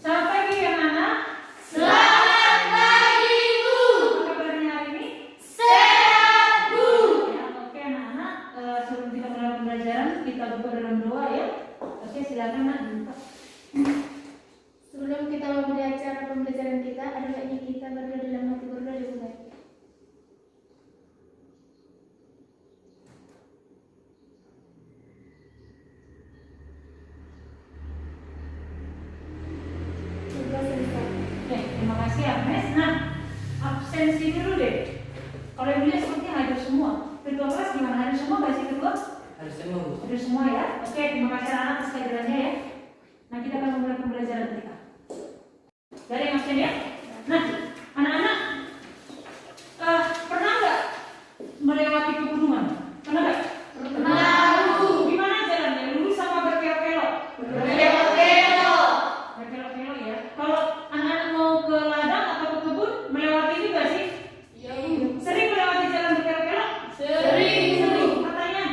Selamat pagi anak-anak. Selamat pagi, Bu. Apa kabarnya hari ini? Sehat, Bu. Ya, oke anak-anak. Sebelum kita mulai pembelajaran, kita buka dalam doa ya. Oke, silakan nak. Sebelum kita memulai acara pembelajaran kita, ada baiknya kita berdoa dalam hati berdoa dimulai. Oke, terima kasih Agnes. Nah, absensi dulu deh. Kalau yang dilihat sepertinya hadir semua. Kedua kelas gimana? Hadir semua nggak sih kedua? Harus semua, Bu. Hadir semua ya. Oke, terima kasih anak-anak atas kehadirannya ya. Nah, kita akan memulai pembelajaran kita. Dari yang absen ya. Nah, anak-anak pernah nggak melewati pegunungan? Pernah nggak? Pernah, Bu. Gimana jalannya? Lurus sama berkelok-kelok? Berkelok-kelok. Berkelok-kelok ya. Kalau anak-anak mau ke ladang atau ke kebun, melewati itu nggak sih? Iya, Bu. Sering melewati jalan berkelok-kelok? Sering, Bu. Pertanyaan,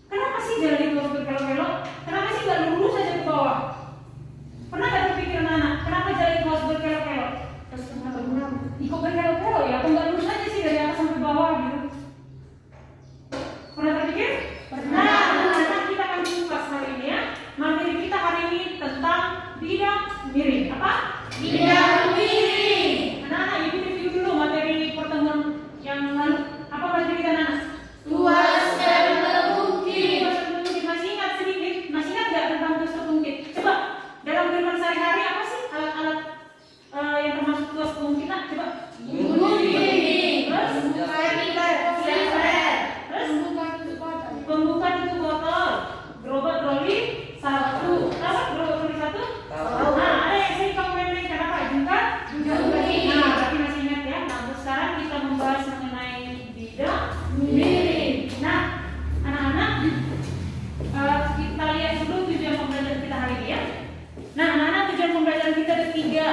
kenapa sih jalan itu harus berkelok-kelok? Kenapa sih nggak lurus aja ke bawah? Pernah nggak terpikir anak-anak, kenapa jalan itu harus berkelok-kelok? Ikut berkelok-kelok ya? Atau nggak lurus aja sih dari atas sampai bawah gitu? Pernah terpikir? Pernah. Anak-anak kita akan kupas hari ini ya. Materi kita hari ini tentang bidang miring. Apa? Bidang miring. Anak-anak, ibu review dulu materi pertemuan yang lalu. Apa materi kita anak? Tuas dan terungkit. Tuas dan terungkit. Masih ingat sedikit? Masih ingat nggak tentang tuas terungkit? Coba dalam kehidupan sehari-hari apa sih alat-alat yang termasuk tuas terungkit? Coba. Gunting. Terus? Silver. Terus? Pembuka tutup botol. Gerobak troli satu. Apa gerobak troli satu? Tahu. Nah, ada yang sering kamu mainkan apa? Jungkat? Gunting. Nah, berarti masih ingat ya. Nah, terus sekarang kita membahas mengenai bidang miring. Nah, anak-anak, kita lihat dulu tujuan pembelajaran kita hari ini ya. Nah, anak-anak, tujuan pembelajaran kita ada tiga.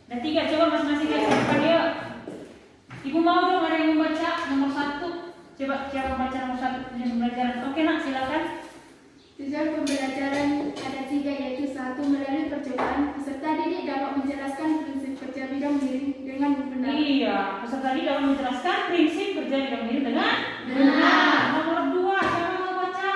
Ada tiga. Coba masing-masing lihat ke depan ya. Ibu mau dong ada yang membaca nomor satu. Coba siapa baca nomor satu tujuan pembelajaran? Oke nak, silakan. Tujuan pembelajaran ada tiga, yaitu satu, melalui percobaan peserta didik dapat menjelaskan prinsip kerja bidang miring dengan benar. Iya, peserta didik dapat menjelaskan prinsip kerja bidang miring dengan Benar. Nomor dua, siapa mau baca?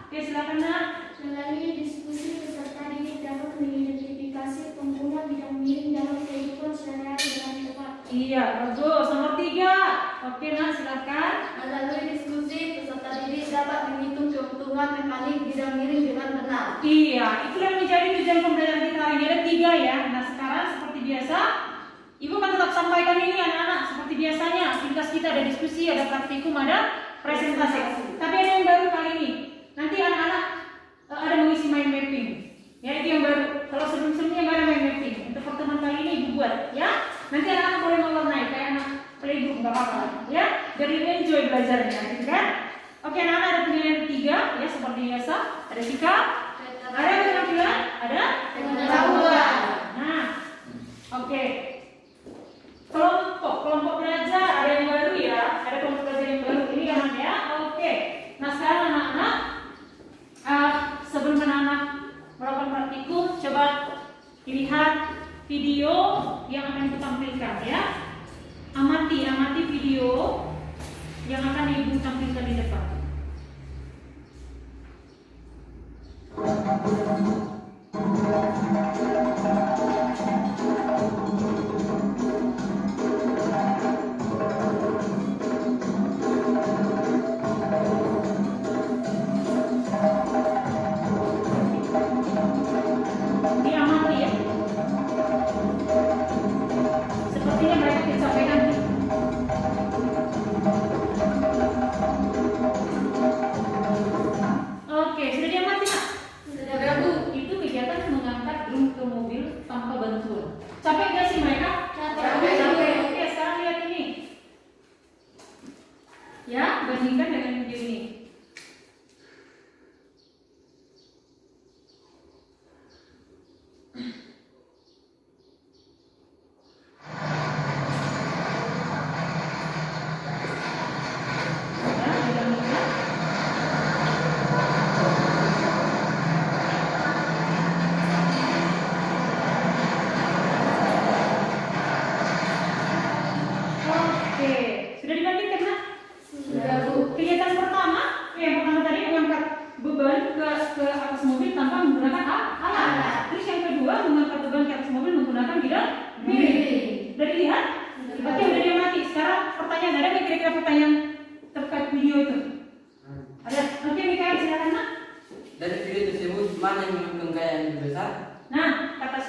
Oke, silakan nak. Melalui diskusi peserta didik dapat mengidentifikasi pengguna bidang miring dalam kehidupan sehari-hari dengan tepat. Iya, bagus. Nomor tiga. Oke nak, silakan. Melalui diskusi peserta didik dapat menghitung keuntungan mekanik bidang miring dengan benar. Iya, itu yang menjadi tujuan pembelajaran kita hari ini. Ada tiga ya. Nah, sekarang seperti biasa, Ibu akan tetap sampaikan ini anak-anak. Seperti biasanya, aktivitas kita ada diskusi, ada praktikum, ada presentasi. Tapi ada yang baru kali ini. Nanti anak-anak ada mengisi mind mapping. Ya, itu yang baru. Kalau sebelum-sebelumnya nggak ada mind mapping. Untuk pertemuan kali ini Ibu buat, ya. Nanti anak-anak boleh mewarnai kayak anak playgroup, nggak apa-apa, ya. Jadi enjoy belajarnya, gitu kan? Oke, anak-anak ada penilaian tiga, ya seperti biasa. Ada sikap, ada keterampilan, ada Pengetahuan. Nah, oke. Kelompok belajar ada yang baru ya, ada kelompok belajar yang baru ini kan ya. Oke. Nah sekarang anak-anak, sebelum anak-anak melakukan praktikum, coba dilihat video yang akan ditampilkan ya. Amati video yang akan Ibu tampilkan di depan. Diamati ya. Sepertinya mereka disampaikan. Oke, sudah diamati nak? Sudah, Bu. Ibu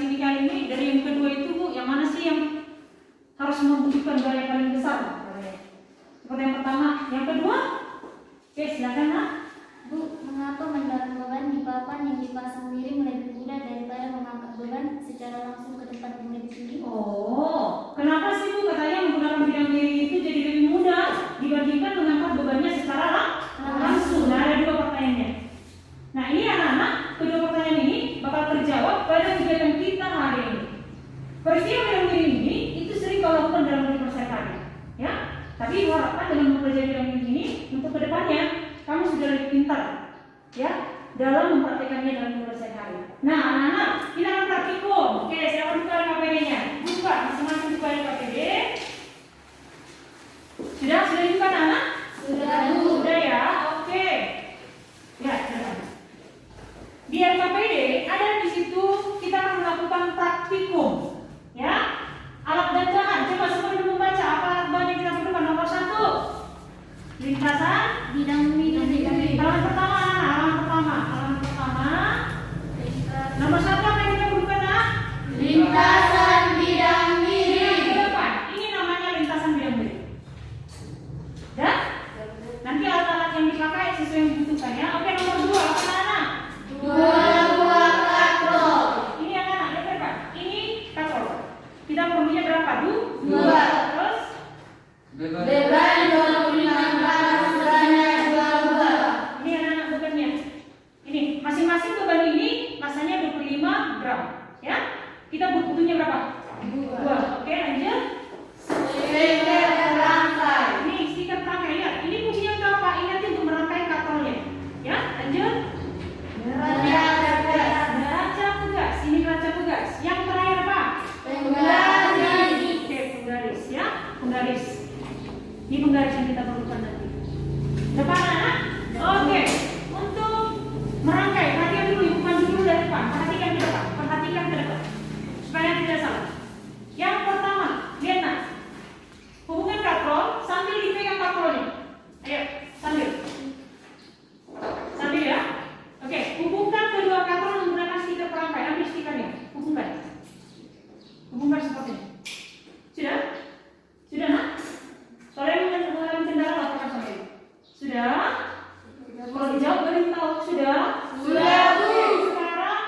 sini kali ini dari yang kedua itu Bu, yang mana sih yang harus membutuhkan biaya yang paling besar? Seperti yang pertama, yang kedua? Oke, silakan Nak. Bu, mengapa mendorong beban di papan yang dipasang miring lebih mudah daripada mengangkat beban secara langsung ke tempat yang lebih tinggi? Oh, kenapa sih Bu katanya menggunakan bidang miring itu jadi lebih mudah dibandingkan mengangkat bebannya secara langsung? Nah, ada dua pertanyaannya. Nah, ini anak-anak, kedua pertanyaan ini bakal terjawab pada kegiatan kita hari ini. Peristiwa bidang miring ini itu sering kau lakukan dalam hidup sehari-hari, ya. Tapi harapkan dengan mempelajari bidang miring ini untuk kedepannya kamu sudah lebih pintar, ya, dalam mempraktekannya dalam hidup sehari-hari. Nah, anak-anak, kita akan praktikum. Oke, silakan buka LKPD-nya. Buka, masing-masing buka LKPD. Sudah dibuka anak? Sudah, Bu. Sudah ya, oke. Ya, silakan. Di LKPD ada di situ kita akan melakukan praktikum, ya. Alat dan bahan. Coba semua dulu membaca apa alat bahan yang kita butuhkan. Nomor 1, lintasan Bidang miring. halaman pertama. Nomor 1 apa yang kita butuhkan, Nak? Lintasan bidang miring. Yang depan, ini namanya lintasan bidang miring. Dan nanti alat-alat yang dipakai sesuai yang dibutuhkan, ya. Oke, nomor 2 apa, Nak? Dua buah katrol. Ini anak-anak, lihat Pak. Ini katrol. Kita perlunya berapa, Bu? 2. Terus Beban 25 gram sebanyak 2 buah. ini anak-anak bebannya. Ini masing-masing beban ini masanya 25 gram, ya. Kita butuhnya berapa? 2. Oke, lanjut. Stiker rangkai. Ini stiker rangkai, lihat. Ini fungsinya untuk apa? Ini nanti untuk merangkai katrolnya. Ya, lanjut. Neraca tugas. Ini neraca tugas. Yang terakhir apa? Penggaris. Oke, penggaris, ya. Penggaris. Ini penggaris yang kita perlukan nanti. Depan anak. Oke. Untuk merangkai, perhatikan dulu, bukan dulu dari depan. Perhatikan ke depan. Perhatikan ke depan. Supaya tidak salah. Yang pertama, lihat Nak. Hubungan katrol sambil dipegang katrolnya. Ayo, sambil. Sambil ya. Oke, hubungkan kedua katrol menggunakan stiker perangkai. Ambil stikernya. Hubungkan. Hubungkan seperti ini. Sudah? Sudah, Nak? Soalnya mengalami kendala lakukan sampai ini. Sudah? Kalau dijawab boleh tahu. Sudah? Sudah, Bu. Oke, sekarang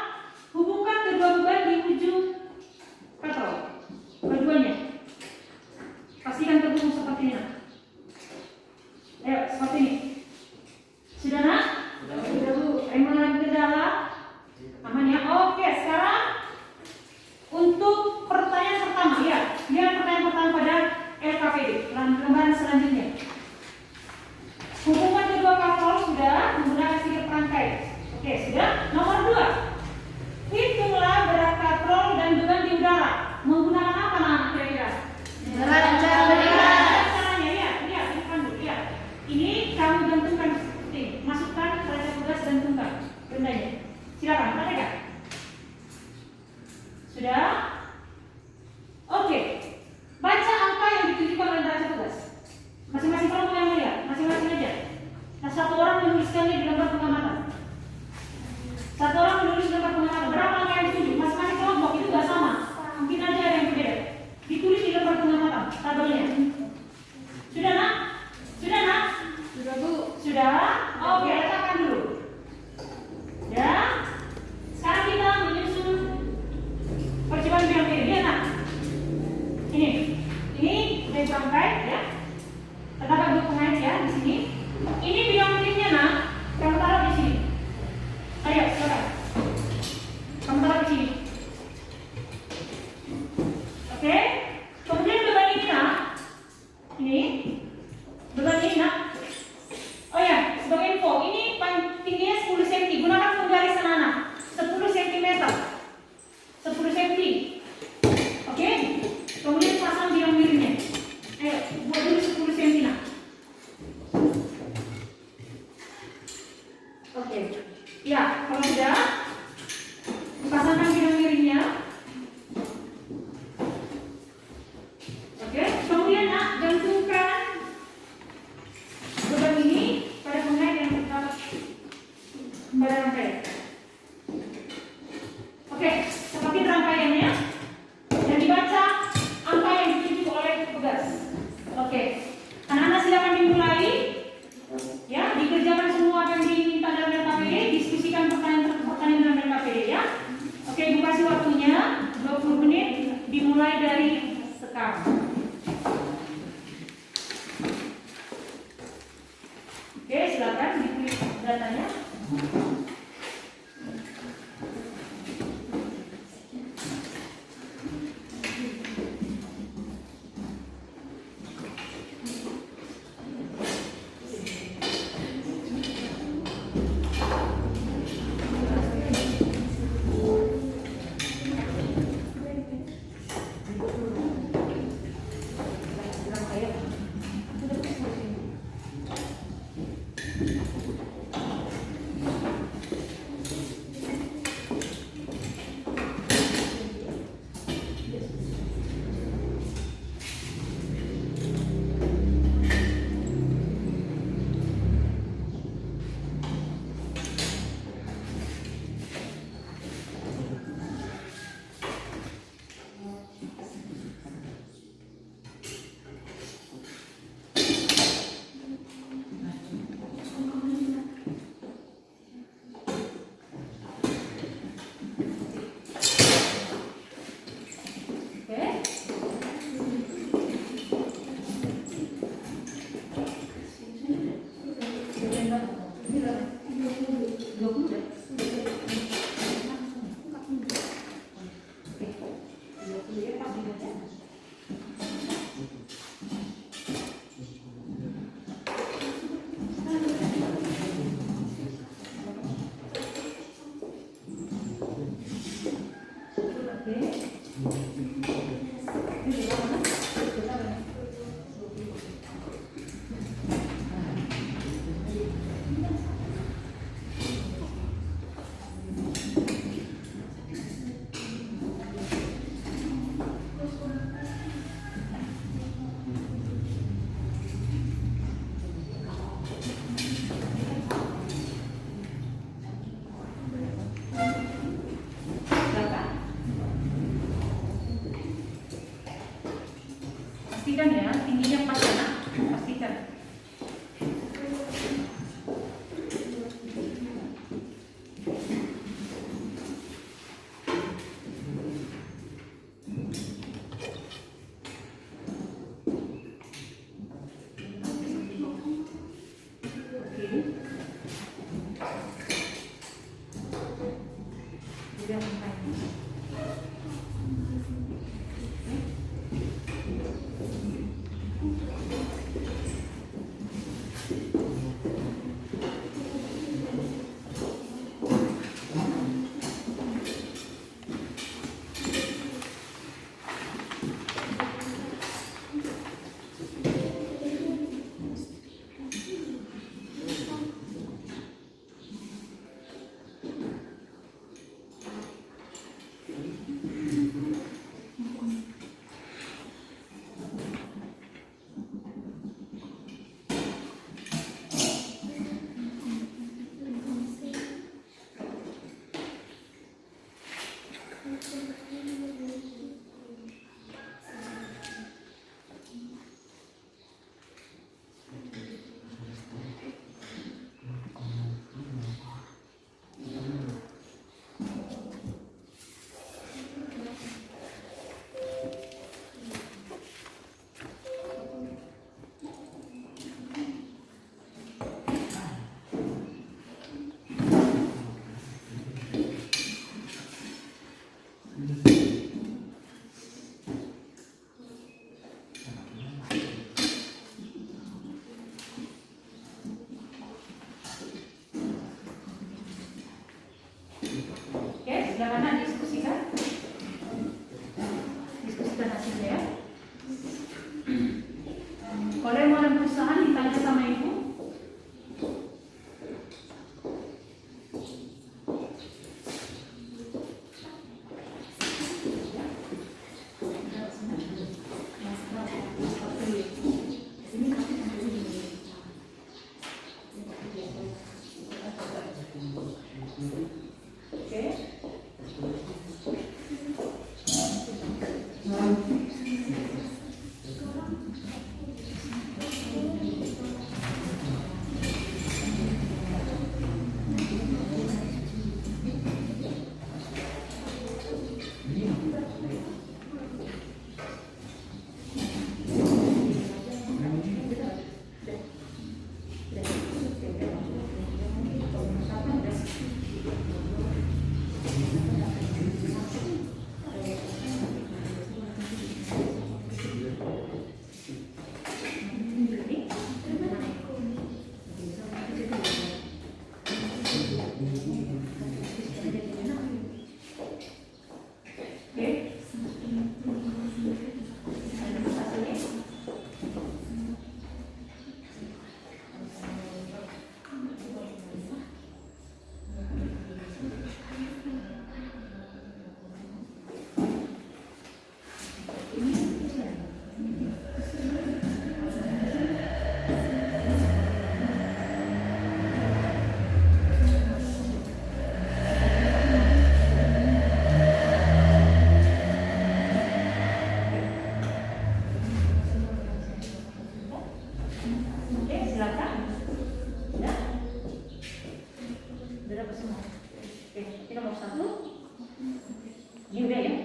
hubungkan kedua beban di ujung katrol. Keduanya. Pastikan terhubung seperti ini, Nak. Ayo, seperti ini. Sudah, Nak? Sudah, Bu. Yang mengalami kendala? Aman ya? Oke, sekarang untuk pertanyaan pertama, ya. Lihat pertanyaan pertama pada LKPD, lembaran selanjutnya. Hubungan kedua katrol sudah menggunakan stiker perangkai. Oke, sudah. Nomor 2. Hitunglah berat katrol dan beban di udara. Menggunakan apa, Nak? Kira-kira? Neraca berat. Caranya, lihat, lihat. Ini kamu gantungkan seperti ini. Masukkan neraca tugas, gantungkan bendanya. Silakan, perhatikan. Sudah? Oke. Baca apa yang ditunjukkan oleh neraca tugas. Masing-masing kelompok yang melihat, masing-masing aja. Nah, satu orang menuliskannya di lembar pengamatan. Satu orang menulis di lembar pengamatan. Berapa angka yang ditunjuk? Masing-masing kelompok itu nggak sama. Mungkin aja ada yang berbeda. Ditulis di lembar pengamatan tabelnya. Sudah, Nak? Sudah, Nak? Sudah, Bu. Sudah? Oke, letakkan dulu. Ya. Sekarang kita menyusun percobaan bilang dimulai dari sekarang. Oke, silakan diklik datanya. Pastikan ya, tingginya pas ya, pastikan.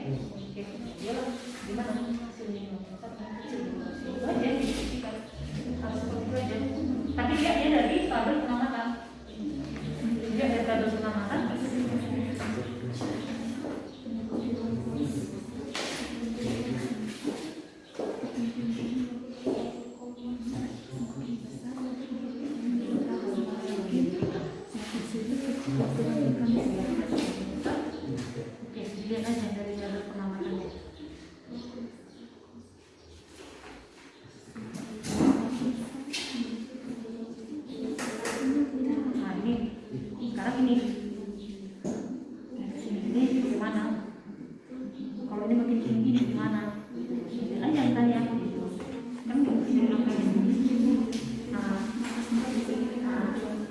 Oke, dia gimana hasilnya? Itu aja diskusikan. Harus seperti itu aja. Tapi dia dari tabel pengamatan. Dia dari tabel pengamatan. Oke, dilihat aja dari jalur pengamatannya. Nah ini, sekarang ini gimana? Kalau ini makin tinggi ini gimana? Lihat aja yang tanya. Kan bisa dilakukan. Nah,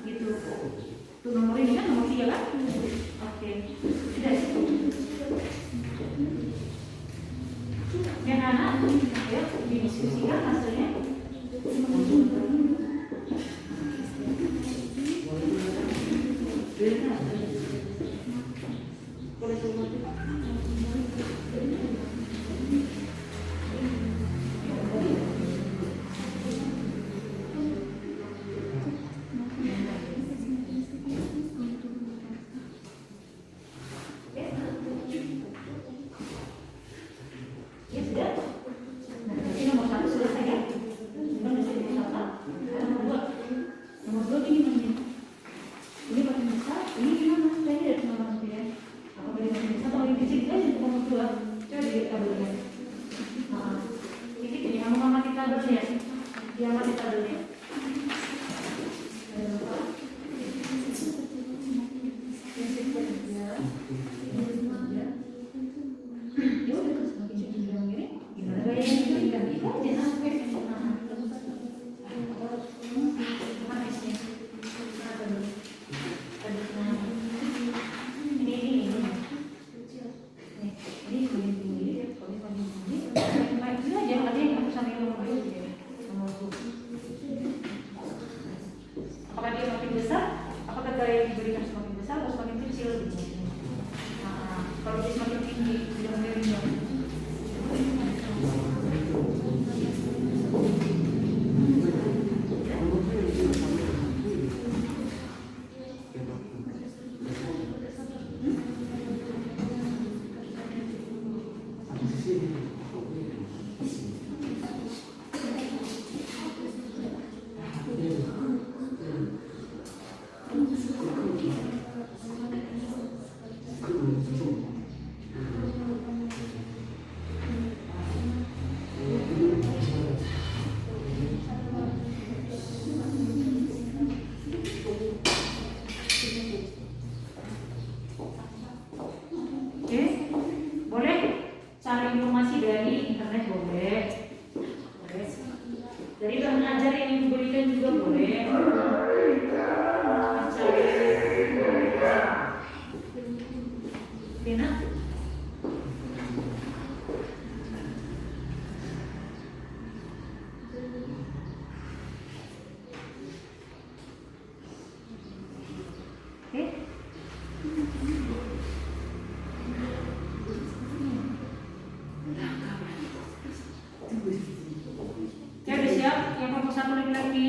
gitu. Tuh nomor ini kan nomor 3 kan? Oke, sudah. Yang anak ya didiskusikan hasilnya. Ya sudah. Nah, ini nomor 1 selesai ya. Nomor 2 ini mana? Ini makin besar, ini gimana? Saya tidak cuma nanti ya. Apakah dia makin besar atau makin kecil? Kita jadi nomor 2. Coba dilihat tabelnya. Nah, ini yang mengamati tabelnya. Dia amati tabelnya. Apakah dia makin besar? Apakah gaya yang diberikan semakin besar atau semakin kecil? Nah, kalau dia semakin tinggi, dia makin rendah. Oke, boleh cari informasi dari internet boleh. Dari bahan ajar yang diberikan juga boleh. Cari Bina. Oke. Ya udah siap, yang kelompok 1 laki-laki.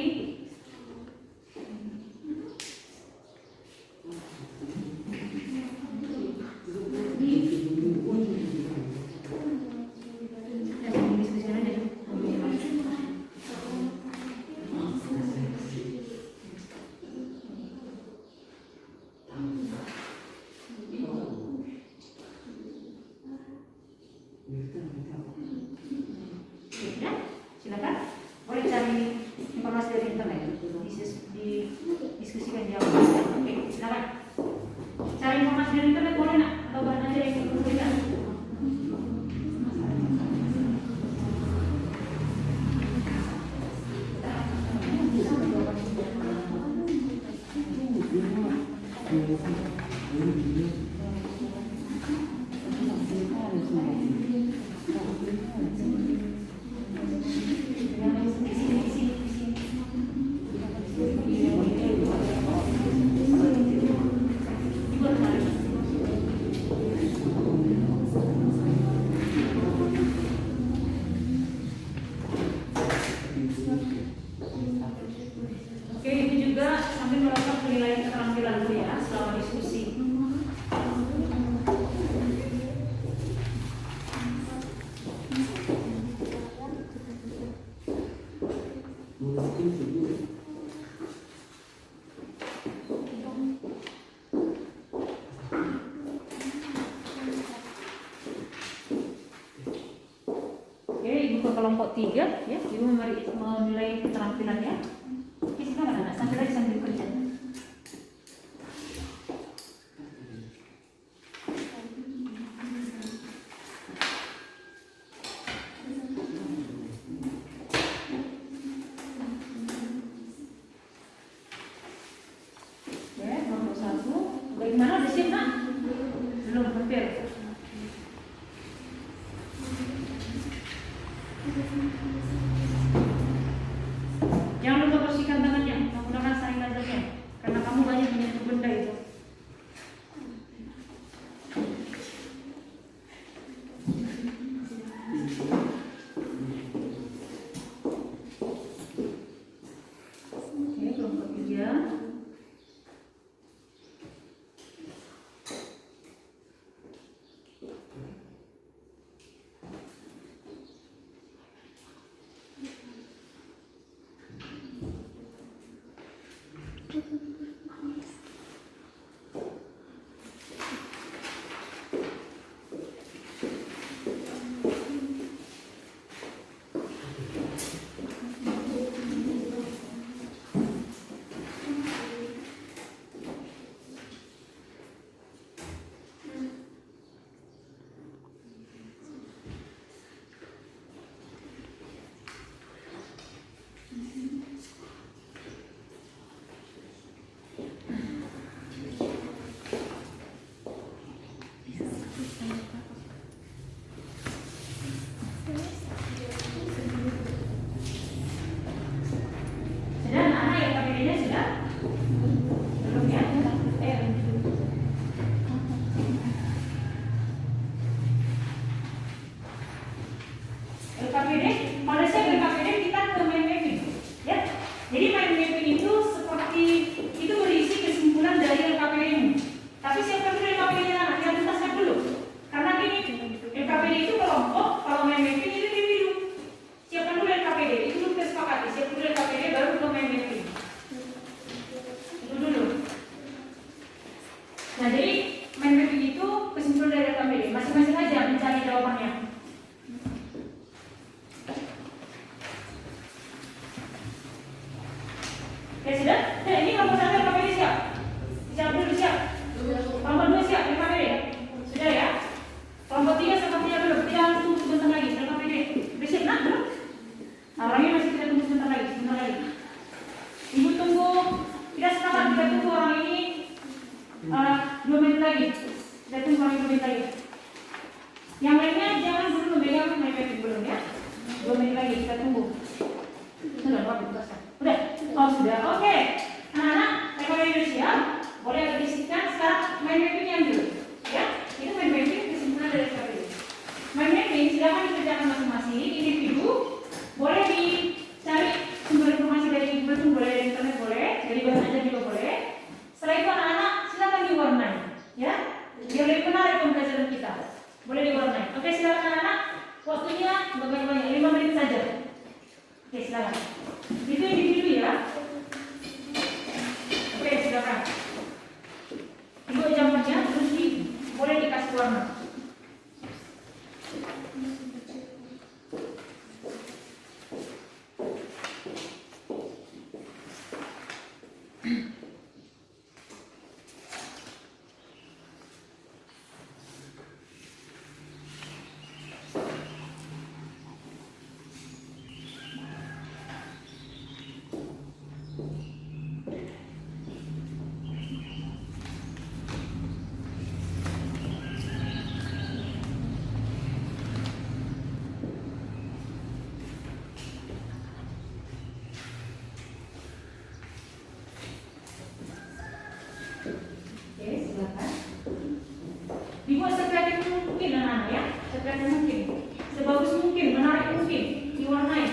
Ya, silakan. Boleh cari informasi dari internet. Diskusikan di awal. Oke, silakan. Cari informasi dari internet boleh nak? Atau bahan ajar yang diberikan? dibuka kelompok 3 ya. Ibu memulai keterampilannya. Oke, silakan anak, sambil bekerja. Ya, kelompok 1. Bagaimana udah siap, Nak? Belum, hampir. Jangan lupa bersihkan tangannya, menggunakan sanitizernya, karena kamu banyak menyentuh benda itu. Oke, kelompok 3. Sudah, anak-anak yang KPD-nya sudah? Belum ya? LKPD, pada saat LKPD kita ke mind mapping, ya. Jadi mind mapping itu seperti itu berisi kesimpulan dari LKPD-mu. Tapi siapkan dulu LKPD-nya, anak, jangan tuntaskan dulu. Karena gini, LKPD itu kelompok, kalau mind mapping itu individu. Siapkan dulu LKPD, itu belum kesepakati. Siapkan dulu LKPD baru ke mind mapping. Itu dulu. Nah, jadi mind mapping itu kesimpulan dari LKPD. Masing-masing aja mencari jawabannya. Oke, sudah? Nah, ini kelompok 1 LKPD siap? Siap dulu, siap? Kelompok 2 siap LKPD? Sudah ya? Kelompok 3 sepertinya belum. Kita harus tunggu sebentar lagi. LKPD udah siap, nak? Belum? Orangnya masih kita tunggu sebentar lagi. Ibu tunggu. Kita sekarang kita tunggu orang ini 2 menit lagi. Kita tunggu orang ini 2 menit lagi. Yang lainnya jangan dulu memegang mind belum ya. 2 menit lagi kita tunggu. Sudah, Pak, tugaskan. Udah? Oh, sudah. Oke. Anak-anak, LKPD udah siap. Boleh agak disikkan. Sekarang mind mapping yang dulu. Ya, itu mind mapping kesimpulan dari LKPD. Mind mapping silakan dikerjakan masing-masing individu. Boleh dicari sumber informasi dari Google pun boleh, dari internet boleh, dari bahan ajar juga boleh. Setelah itu anak-anak silakan diwarnai, ya, biar lebih menarik pembelajaran kita. Boleh diwarnai. Oke, silakan anak-anak. Waktunya banyak-banyak, 5 menit saja. Oke, silakan. Itu individu ya. Oke, silakan. Ibu jam kerja terus boleh dikasih warna. Dibuat sekreatif mungkin anak-anak ya, sekreatif mungkin, sebagus mungkin, menarik mungkin, diwarnai.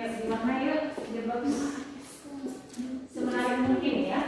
Ya, gimana yuk, biar bagus. Semenarik mungkin ya.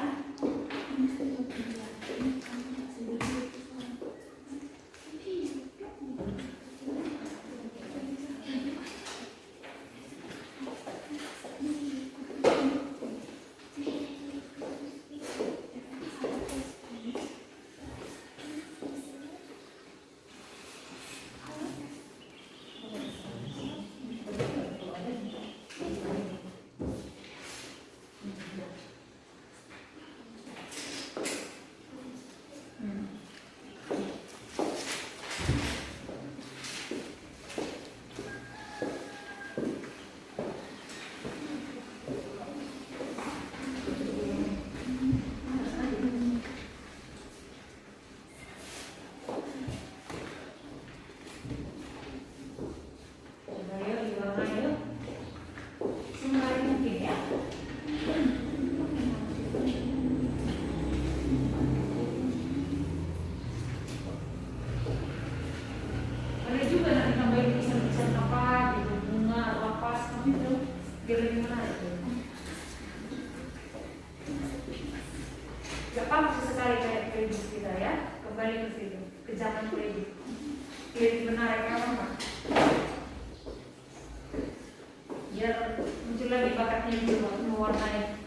Gampang sekali kayak kredit kita ya, kembali ke situ, ke zaman kredit. Kredit benar ya apa? Biar muncul lagi bakatnya di mewarnai.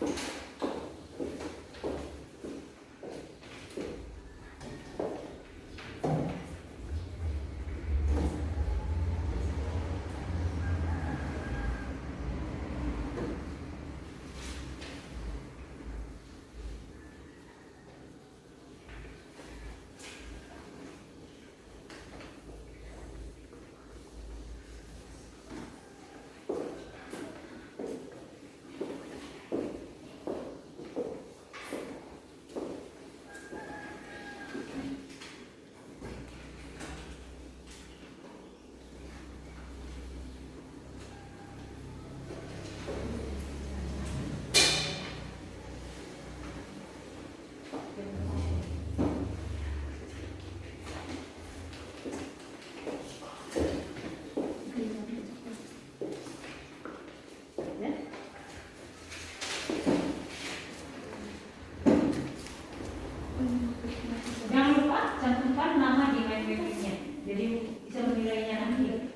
Jangan lupa cantumkan nama di mind mappingnya, jadi bisa menilainya nanti.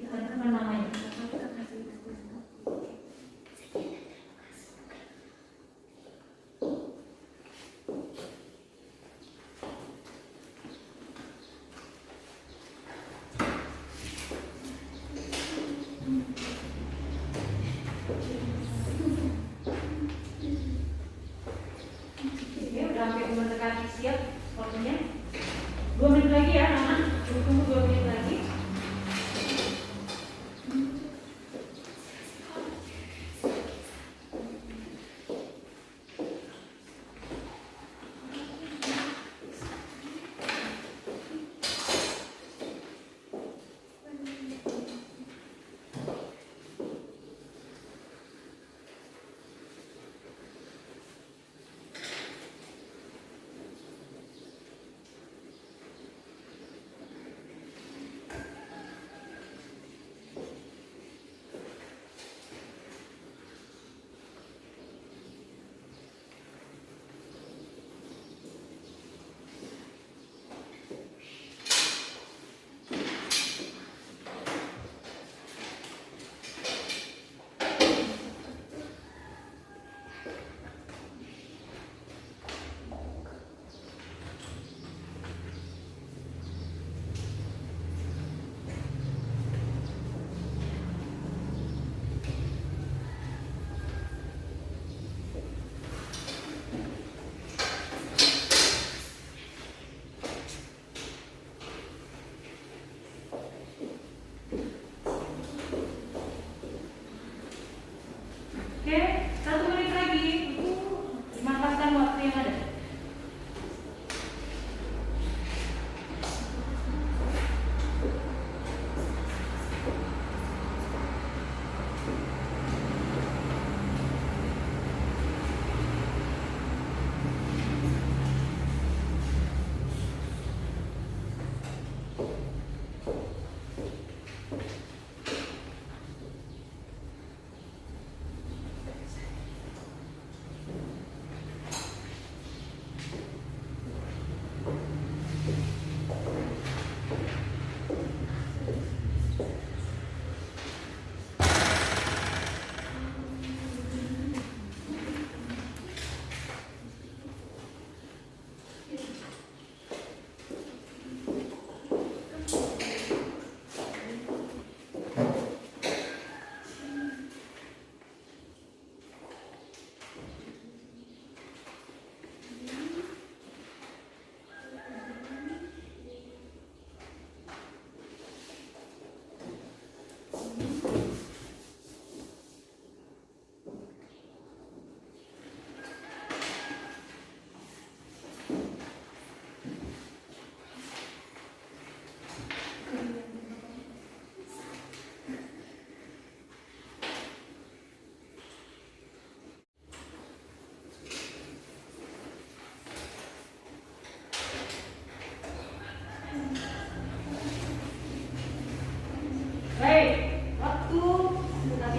Cantumkan namanya. Oke, udah hampir mendekati siap waktunya. 2 menit lagi ya, Nana. Tunggu 2 menit lagi. Oke, 1 menit lagi. Manfaatkan waktu yang ada.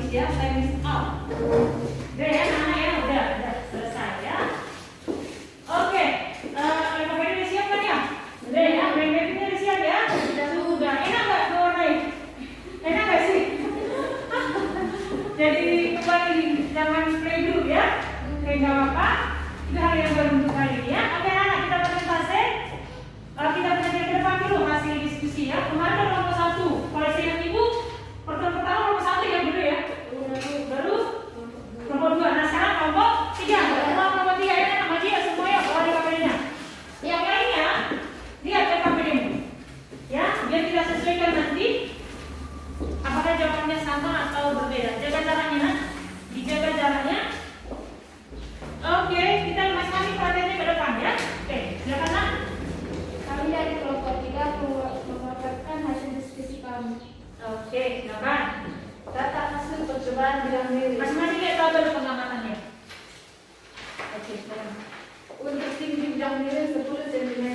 habis ya, time is up. Udah ya, anak-anak ya, udah selesai ya. Oke, Bapak udah siap kan ya? Udah ya, brand-brandnya udah siap ya? Sudah, enak nggak warnai? Enak nggak sih? Jadi kembali jangan play dulu ya. Oke, nggak apa-apa. Itu hal yang baru untuk kali ini ya. Oke anak, kita presentasi. Kita belajar ke depan dulu hasil diskusi ya. Kemarin ada kelompok 1. Kalau saya ingat ibu, pertemuan pertama kelompok 1 ya dulu ya. Baru kelompok 2. Nah sekarang kelompok 3. Kelompok 3 ya anak maji ya semua ya. Bawa di KPD-nya. Yang lainnya lihat ke KPD-mu. Ya, biar kita sesuaikan nanti. Apakah jawabannya sama atau berbeda? Jaga jaraknya, nak. Dijaga jaraknya. Oke, kita masing-masing perhatiannya ke depan ya. Oke, silakan nak. Kami dari kelompok 3 memaparkan hasil diskusi kami. Oke, silakan. Data hasil percobaan bidang miring. Masing-masing lihat tahu dulu pengamatannya. Oke, silakan. Untuk tinggi bidang miring 10 cm,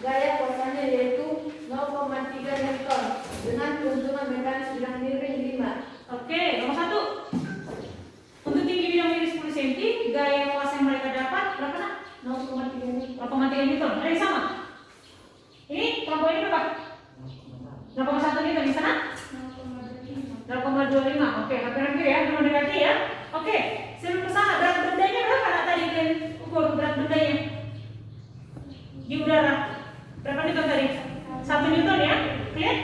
gaya kuasanya yaitu 0,3 Newton dengan keuntungan mekanis bidang miring 5. Oke, nomor 1. Untuk tinggi bidang miring 10 cm, gaya kuasa yang mereka dapat berapa nak? 0,3 Newton. 0,3 Newton. Ada yang sama? Ini kelompok ini berapa? 0,1 Newton di sana? 0,25. Oke, hampir-hampir ya, belum mendekati ya. Oke, sebelum ke sana berat bendanya berapa nak tadi kalian ukur berat bendanya? Di udara. Berapa Newton tadi? 1 Newton ya? Clear?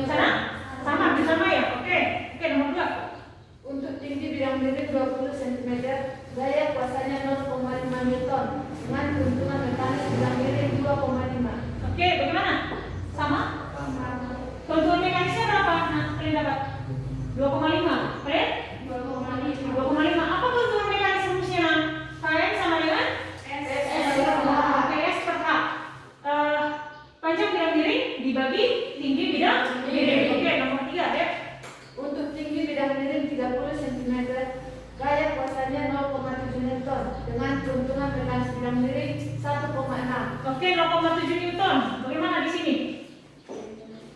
Sana? Sama, hampir sama ya? Oke, nomor 2. Untuk tinggi bidang miring 20 cm, gaya kuasanya 0,5 Newton dengan keuntungan mekanis bidang miring 2,5. Oke, bagaimana? Sama? Keuntungan mekanisnya berapa? Nah, kalian dapat 2,5. Kalian? 2,5. Apa keuntungan mekanis rumusnya? Kalian sama dengan? Oke, S per H. Panjang bidang miring dibagi tinggi bidang miring. Oke, nomor 3 ya. Untuk tinggi bidang miring 30 cm, gaya kuasanya 0,7 Newton dengan keuntungan mekanis bidang miring 1,6. Oke, 0,7 Newton. Bagaimana di sini?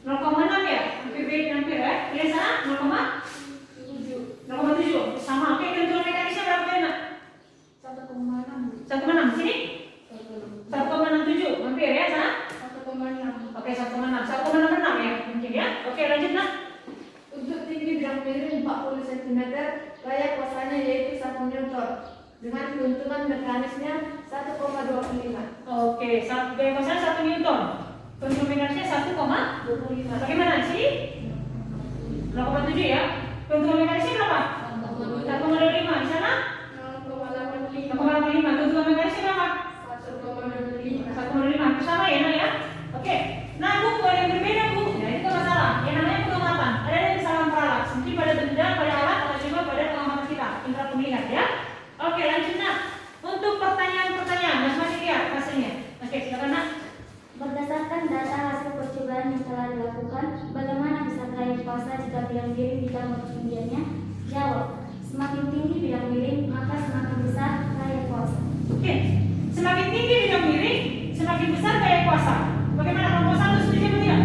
0,6 ya? Hampir ya. Kalian sana? 0,7. Sama. Oke, keuntungan mekanisnya berapa kalian? 1,6. 1,6. Sini? 1,67. Hampir ya sana? 1,6. Oke, 1,6. 1,66 ya mungkin ya. Oke, lanjut nak. Untuk tinggi bidang miring 40 cm, gaya kuasanya yaitu 1 Newton dengan keuntungan mekanisnya 1,25. Oke, gaya kuasanya 1 Newton. Keuntungan mekanisnya 1,25. Bagaimana di sini? 0,7 ya. Keuntungan mekanisnya berapa? 1,25. Di sana? 0,85. 0,85. Keuntungan mekanisnya berapa? 1,25. 1,5. Hampir sama ya nak ya. Oke. Nah bu, ada yang berbeda bu. Nah itu masalah. Yang namanya pengamatan. Ada yang kesalahan peralat. Mungkin pada benda, pada alat, atau juga pada pengamatan kita. Indra pemilihan ya. Oke, lanjut nak. Untuk pertanyaan-pertanyaan, masing-masing lihat hasilnya. Oke, silakan nak. Berdasarkan data hasil percobaan yang telah dilakukan, bagaimana besar gaya kuasa jika bidang miring ditambah ketinggiannya? Jawab. Semakin tinggi bidang miring, maka semakin besar gaya kuasa. Oke. Semakin tinggi bidang miring, semakin besar gaya kuasa. Bagaimana kelompok 1 setuju atau tidak?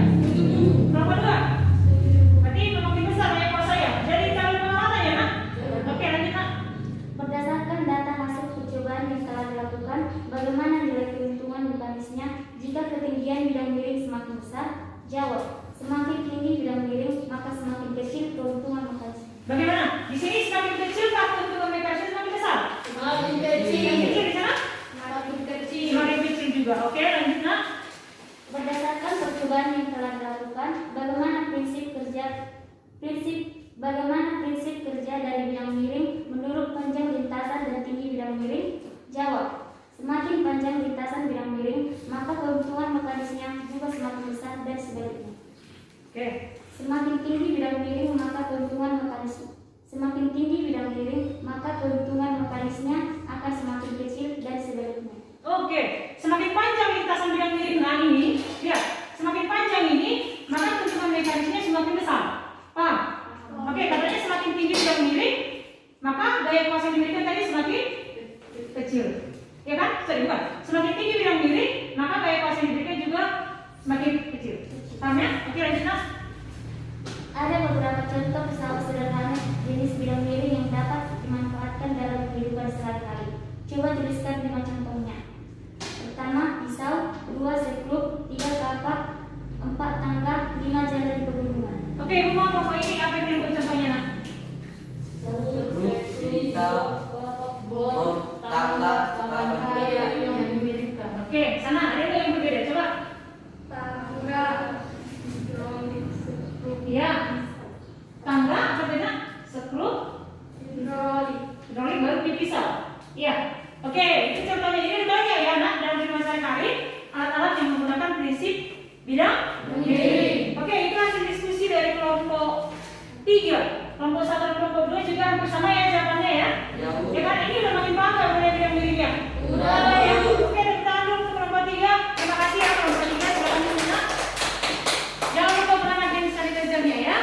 Kelompok 2? Berarti semakin besar gaya kuasa ya. Jadi kalau pengamatan ya nak. Oke, lanjut nak. Berdasarkan data hasil percobaan yang telah dilakukan, bagaimana nilai keuntungan mekanisnya jika ketinggian bidang miring semakin besar? Jawab. Semakin tinggi bidang miring, maka semakin kecil keuntungan mekanisnya. Bagaimana? Di sini semakin kecil kah keuntungan mekanisnya semakin besar? Semakin Semakin kecil. kecil di sana? Semakin kecil. Semakin kecil juga. Oke, lanjut nak. Berdasarkan percobaan yang telah dilakukan, bagaimana prinsip kerja dari bidang miring menurut panjang lintasan dan tinggi bidang miring? Jawab. Semakin panjang lintasan bidang miring, maka keuntungan mekanisnya juga semakin besar dan sebaliknya. Oke. Semakin tinggi bidang miring, maka keuntungan mekanisnya. Semakin tinggi bidang miring, maka keuntungan mekanisnya akan semakin kecil dan sebaliknya. Oke. Semakin panjang lintasan bidang miring ini, lihat. Semakin panjang ini, maka keuntungan mekanisnya semakin besar. Paham? Oke, katanya semakin tinggi bidang miring, maka gaya kuasa yang dimiliki tadi semakin kecil. Ya kan? Sorry, bukan. Semakin tinggi bidang miring, maka gaya kuasa yang dimiliki juga semakin kecil. Paham ya? Oke, lanjut nak. Ada beberapa contoh pesawat sederhana Coba tuliskan 5 contohnya. Pertama, pisau. 2, sekrup. 3, kapak. 4, tangga. 5, jalan di pegunungan. Oke, Ibu mau pokok ini apa yang dibuat contohnya nak? Pisau, bom, tangga, Kayak yang dimiripkan. Oke, sana ada nggak yang berbeda? Coba. Tangga, hidrolik, sekrup, Iya. Tangga apa beda? Sekrup, hidrolik. hidrolik baru dipisah. Iya. Oke, itu contohnya. Ini banyak ya nak dalam firman sehari-hari alat-alat yang menggunakan prinsip bidang miring. Oke, itu hasil diskusi dari kelompok 3. Kelompok 1 dan kelompok 2 juga hampir sama ya jawabannya ya. Ya kan ini udah makin paham nggak mengenai bidang miringnya? Udah ya. Oke, tepuk tangan dulu untuk kelompok 3. Terima kasih ya kelompok 3 sudah lanjutnya. Jangan lupa berangkat dengan sanitizer-nya ya.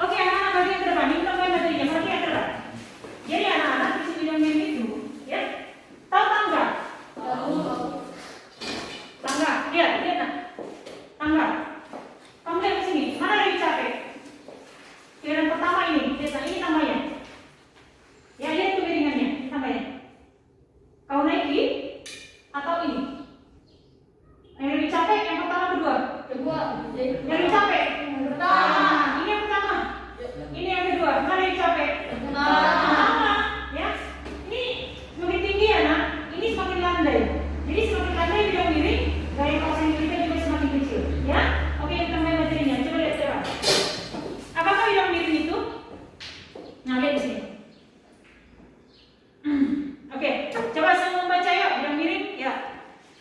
Oke, anak-anak bagian ke depan. Ini kelompok materinya. Bagian ke depan. Jadi anak-anak prinsip bidang miring itu, ya. Tahu tangga? Tangga. Lihat nak. Tangga. Kamu lihat ke sini. Mana lebih capek? Yang pertama ini, lihat ini tambahnya. Ya lihat kemiringannya, ini tambahnya. Kau naiki atau ini? Yang lebih capek yang pertama kedua. Yang lebih capek. Pertama. Ini yang pertama. Ini yang kedua. Mana lebih capek? Pertama. Ya. Ini semakin tinggi ya nak. Ini semakin landai. Jadi semakin landai bidang miring, gaya kawasan kita juga semakin kecil. Ya. Oke, kita mulai materinya. Coba lihat sekarang. Apakah bidang miring itu? Nah, lihat di sini. Oke, coba semua membaca yuk bidang miring. Ya.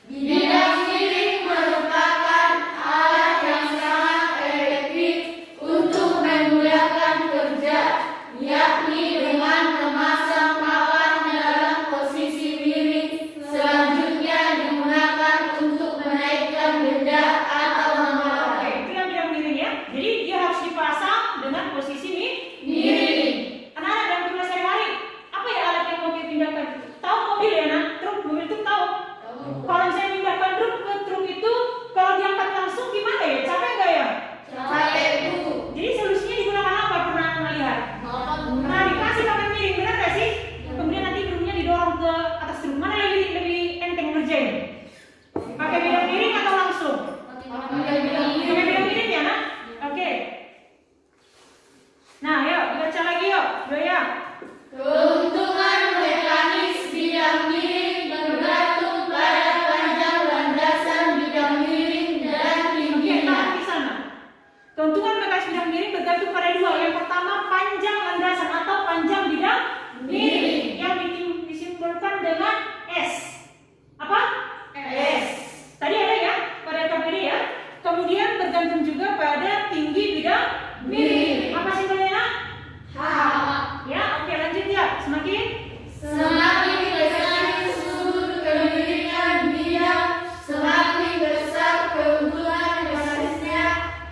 Bidang miring merupakan alat yang sangat efektif untuk memudahkan kerja, yakni dengan memasang papan dalam posisi miring. Selanjutnya digunakan untuk menaikkan benda atau membawa. Oke, itu yang bidang miring ya. Jadi dia harus dipasang dengan posisi Miring. Anak-anak dalam tugas sehari-hari, apa ya alat yang mau kita pindahkan? Tahu mobil ya nak? Truk, mobil truk tahu. Kalau saya pindahkan truk ke truk itu, kalau diangkat langsung gimana ya? Capek nggak ya? Capek, Bu. Jadi solusinya digunakan apa? Pernah anda lihat? Nah, dikasih papan miring, benar nggak sih? Kemudian nanti truknya didorong ke atas truk. Mana lebih enteng ngerjain? Pakai bidang miring atau langsung? Pakai bidang miring ya nak? Oke. Nah, yuk baca lagi yuk, Doya. Keuntungan mekanis bidang miring bergantung pada panjang landasan bidang miring dan Oke, tingginya. tahan di sana. Keuntungan mekanis bidang miring bergantung pada 2. Yang pertama panjang landasan atau panjang bidang miring yang disimbolkan dengan S. Apa? S. Tadi ada ya pada KPD ya. Kemudian bergantung juga pada tinggi bidang miring. Apa simbolnya nak? H. Ya, oke lanjut ya. Semakin Semakin besar sudut kemiringan bidang, semakin besar keuntungan mekanisnya,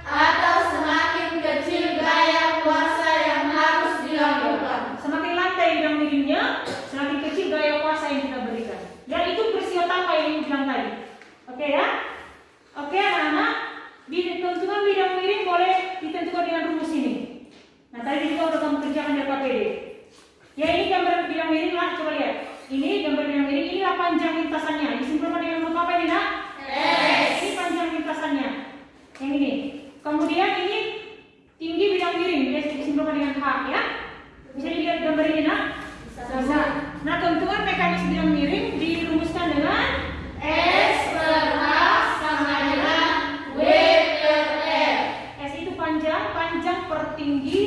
atau semakin kecil gaya kuasa yang harus dilakukan. semakin landai bidang miringnya, semakin kecil gaya kuasa yang kita berikan. Dan itu peristiwa tanpa yang bilang tadi. Oke ya? Oke anak-anak, keuntungan bidang miring boleh ditentukan dengan rumus ini. Nah tadi juga udah kamu kerjakan di KPD. Ya ini gambar bidang miring lah, coba lihat. Ini gambar bidang miring, inilah panjang lintasannya. Disimpulkan dengan huruf apa ini nak? S. Ini panjang lintasannya. Yang ini. Kemudian ini tinggi bidang miring, dia disimpulkan dengan H ya. Bisa dilihat gambar ini nak? Bisa. Nah keuntungan mekanis bidang miring dirumuskan dengan S per H sama dengan W per R. S itu panjang per tinggi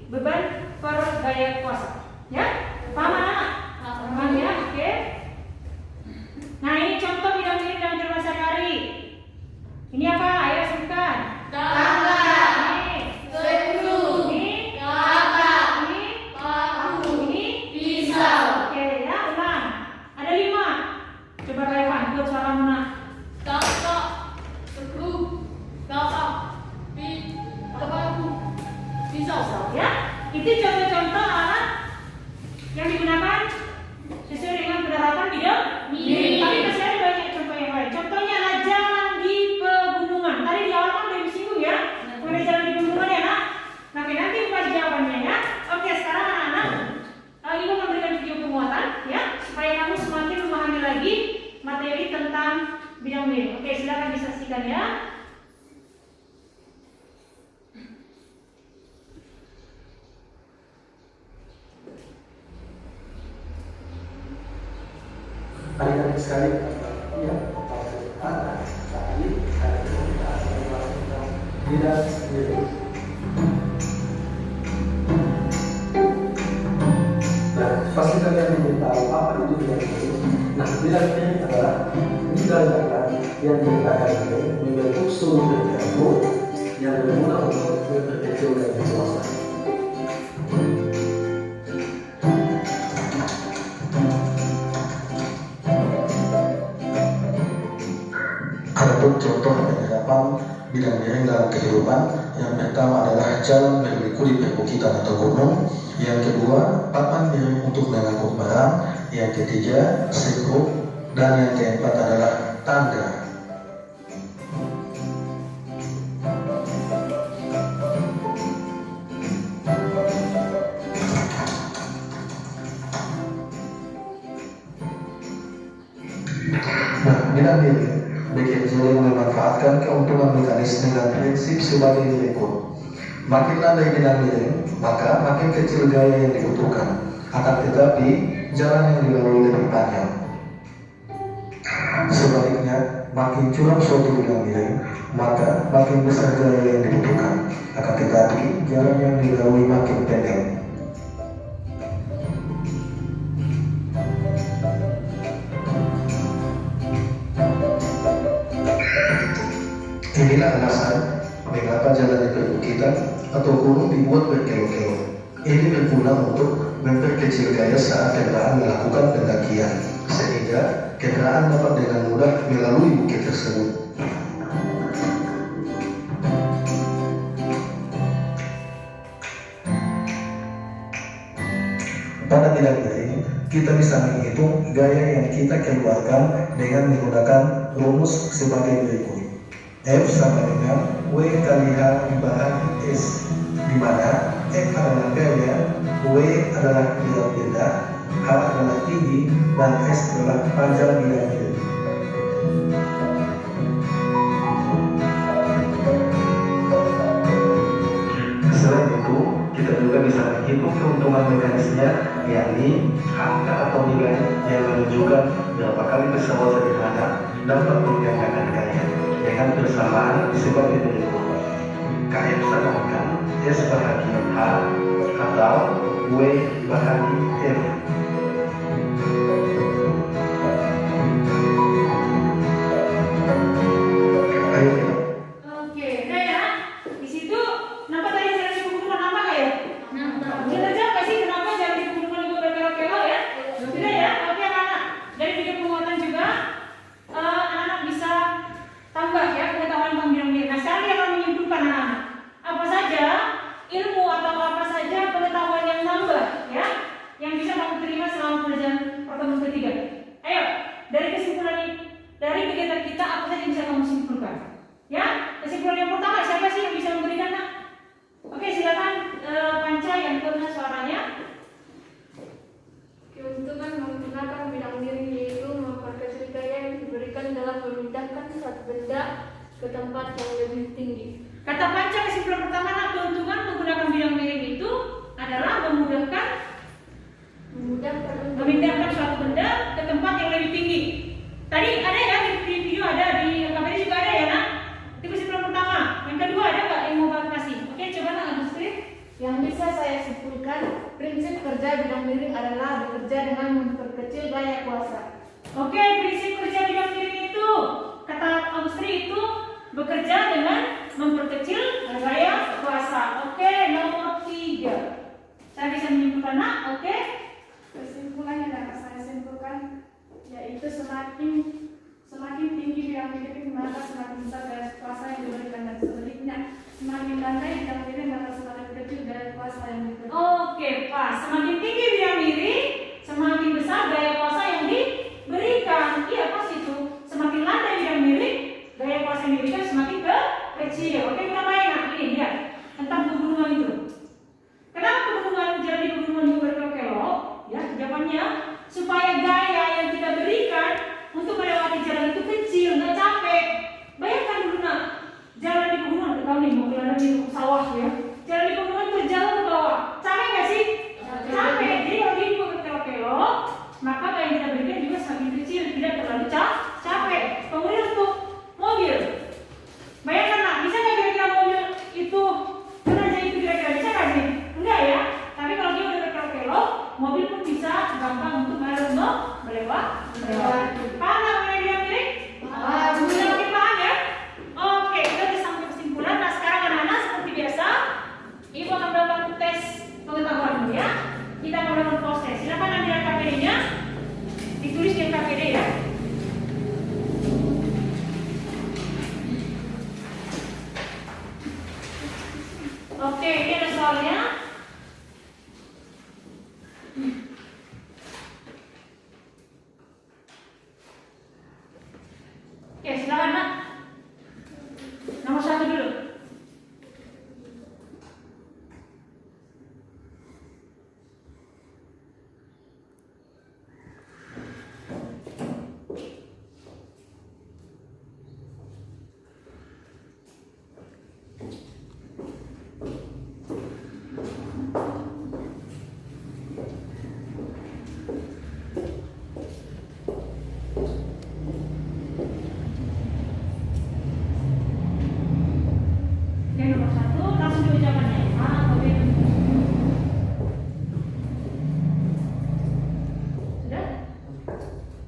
beban per gaya kuasa. Ya? Paham anak? Paham ya? Oke. Nah ini contoh bidang miring dalam kehidupan sehari-hari. Ini apa? Ayo sebutkan. Tangga, Ini. sekrup, Ini. kapak, Ini. paku, Ini. pisau. Oke ya, ulang. Ada 5. Coba Raywan, buat suara mana? Tangga, sekrup, kapak, paku, pisau. Ya, itu contoh-contoh alat saksikan ya. Adik-adik sekali, ya, ada tadi ada tidak sendiri. Nah, pasti kalian ingin tahu apa itu tidak sendiri. Nah, tidak sendiri adalah tindakan yang dilakukan oleh membentuk seluruh perilaku yang berguna untuk memperkecil dan berkuasa. Adapun contoh penerapan bidang miring dalam kehidupan, yang pertama adalah jalan berliku di perbukitan atau gunung, yang kedua papan miring untuk mengangkut barang, yang ketiga sekrup, dan yang keempat adalah tangga. Nah, bidang miring bekerja memanfaatkan keuntungan mekanis dengan prinsip sebagai berikut. Makin landai bidang miring, maka makin kecil gaya yang dibutuhkan. Akan tetapi, jalan yang dilalui lebih panjang. Sebaliknya, makin curam suatu bidang miring, maka makin besar gaya yang dibutuhkan. Akan tetapi, jalan yang dilalui makin pendek. Inilah alasan mengapa jalan di perbukitan atau gunung dibuat berkilo-kilo. Ini berguna untuk memperkecil gaya saat kendaraan melakukan pendakian, sehingga kendaraan dapat dengan mudah melalui bukit tersebut. Pada bidang miring, kita bisa menghitung gaya yang kita keluarkan dengan menggunakan rumus sebagai berikut. F sama dengan W kali H dibagi S, di mana F adalah gaya, W adalah bidang benda, H adalah tinggi, dan S adalah panjang bidang miring. Selain itu, kita juga bisa menghitung keuntungan mekanisnya, yakni angka atau nilai yang menunjukkan berapa kali pesawat sederhana dapat menggandakan gaya dengan persamaan sebagai berikut. Kf sama dengan S bahagi H atau W bahagi F. Ayo kita. Oke, udah ya. Di situ nampak tadi jalan di pegunungan nampak nggak ya? Nampak. Udah tahu nggak sih kenapa jalan di pegunungan itu berkelok-kelok ya? Sudah ya. Oke anak-anak. Dari video penguatan juga anak-anak bisa tambah ya pengetahuan tentang bidang miring. Nah, sekarang dia akan menyimpulkan anak-anak apa saja ilmu atau apa saja pengetahuan yang nambah ya, yang bisa kamu terima selama pelajaran pertemuan ketiga. Ayo, dari kesimpulan ini, dari kegiatan kita apa saja yang bisa kamu simpulkan? Ya, kesimpulan yang pertama siapa sih yang bisa memberikan nak? Oke, silakan Panca yang pernah suaranya. Keuntungan menggunakan bidang miring yaitu memperkecil gaya yang diberikan dalam memindahkan suatu benda ke tempat yang lebih tinggi. Kata Panca kesimpulan pertama nak, keuntungan menggunakan bidang miring itu adalah memudahkan memindahkan suatu benda ke tempat yang lebih tinggi. Tadi ada ya di video, ada di KPD juga ada ya nak. Itu kesimpulan pertama. Yang kedua ada nggak yang mau Bapak kasih? Oke, coba nak Agustri. Yang bisa saya simpulkan, prinsip kerja bidang miring adalah bekerja dengan memperkecil gaya kuasa. Oke, prinsip kerja bidang miring itu kata Agustri itu bekerja dengan memperkecil gaya kuasa. Oke, nomor 3. Saya bisa menyimpulkan nak. Oke. Kesimpulan yang dapat saya simpulkan yaitu semakin tinggi bidang miring maka semakin besar gaya kuasa yang diberikan, dan sebaliknya semakin landai bidang miring maka semakin kecil gaya kuasa yang diberikan. Oke, pas. Semakin tinggi bidang miring, semakin besar gaya kuasa yang diberikan. Iya, pas itu. Semakin landai bidang miring, gaya kuasa yang diberikan semakin kecil. Oke, kita main nah ini lihat tentang pegunungan itu. Kenapa pegunungan jalan di pegunungan itu berkelok-kelok? Ya, jawabannya supaya gaya yang kita berikan untuk melewati jalan itu kecil, nggak capek. Bayangkan gampang untuk melewati. Paham nggak mengenai bilang miring? Paham. Sudah makin paham ya? Oke, kita sudah sampai kesimpulan. Nah sekarang anak-anak seperti biasa, Ibu akan melakukan tes pengetahuan dulu ya. Kita akan melakukan proses. Silakan ambil KPD-nya, ditulis di KPD ya. Oke, ini ada soalnya. Oke, silakan Nak. Nomor 1 dulu. Oke, nomor 1 langsung diucapkannya. A atau B? Sudah?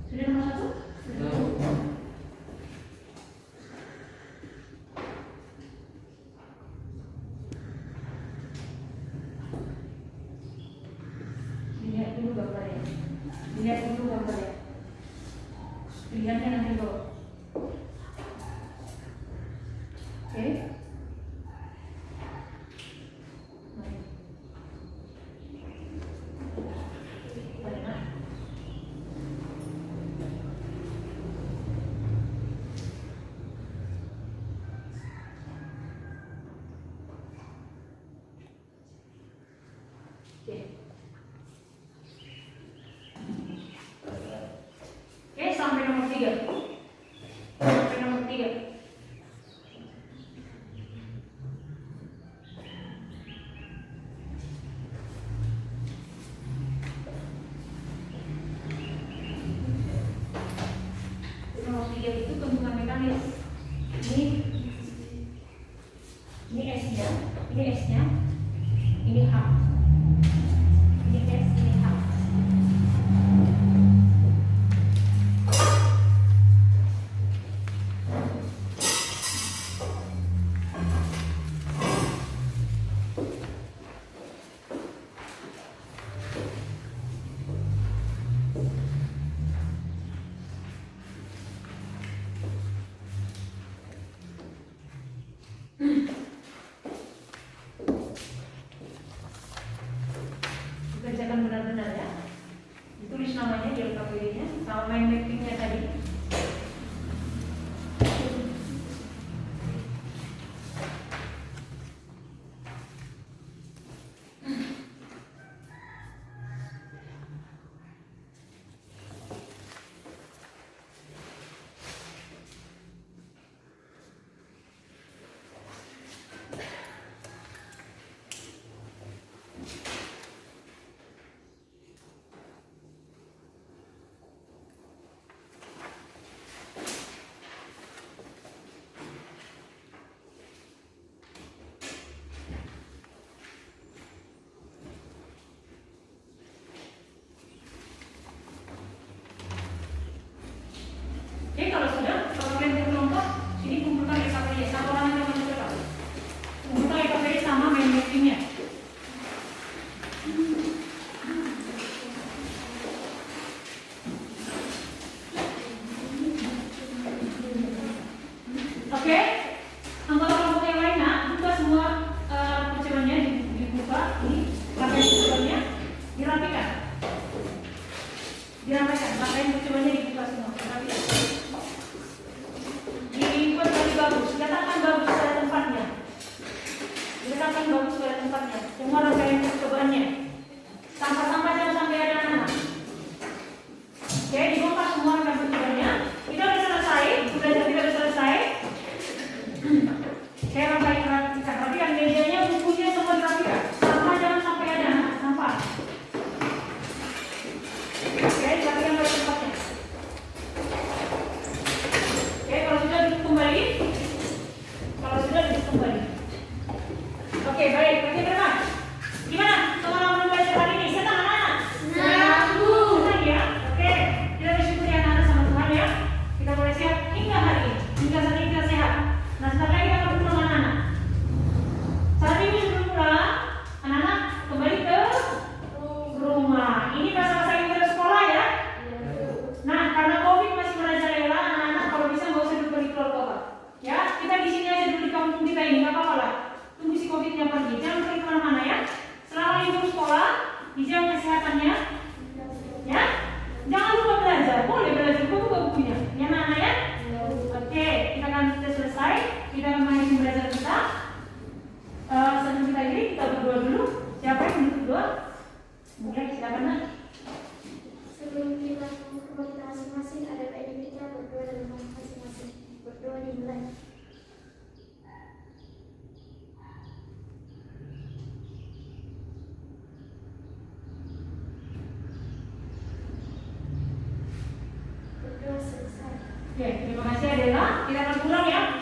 Sudah nomor 1? Dilihat dulu gambarnya. Dilihat dulu gambarnya. Pilihannya nanti dulu. Oke. Oke, sampai nomor 3. Sampai nomor 3. Nomor 3 itu bentukan mekanis. Ini S-nya, ini S-nya, ini H. Ini S, ini H. Kerjakan benar-benar ya. Ditulis namanya di LKPD-nya sama mind mapping-nya tadi. Oke, kalau sudah, kalau kalian belum kelompok, sini kumpulkan LKPD. Satu orang yang masuk ke kumpulkan LKPD sama mind mapping-nya. Oke, anggota kelompok yang lainnya buka semua percobaannya dibuka, ini pakaian percobaannya dirapikan, pakaian percobaannya dibuka semua, dirapikan. Dibuat lebih bagus, letakkan bagus pada tempatnya, diletakkan bagus pada tempatnya. Semua rangkaian percobaannya, sampah-sampah jangan sampai ada anak. Oke, dibongkar semua rangkaian percobaannya. Kita sudah selesai, belajar kita sudah selesai. Saya rapikan, rapikan mejanya, bukunya semua dirapikan. Sampah jangan sampai ada sampah. Oke, rapikan pada tempatnya. Kemudian silakan Nak. Sebelum kita kembali ke masing-masing, ada baiknya kita berdoa dalam masing-masing. Berdoa dimulai. Berdoa selesai. Oke, terima kasih Adela. Kita akan pulang ya.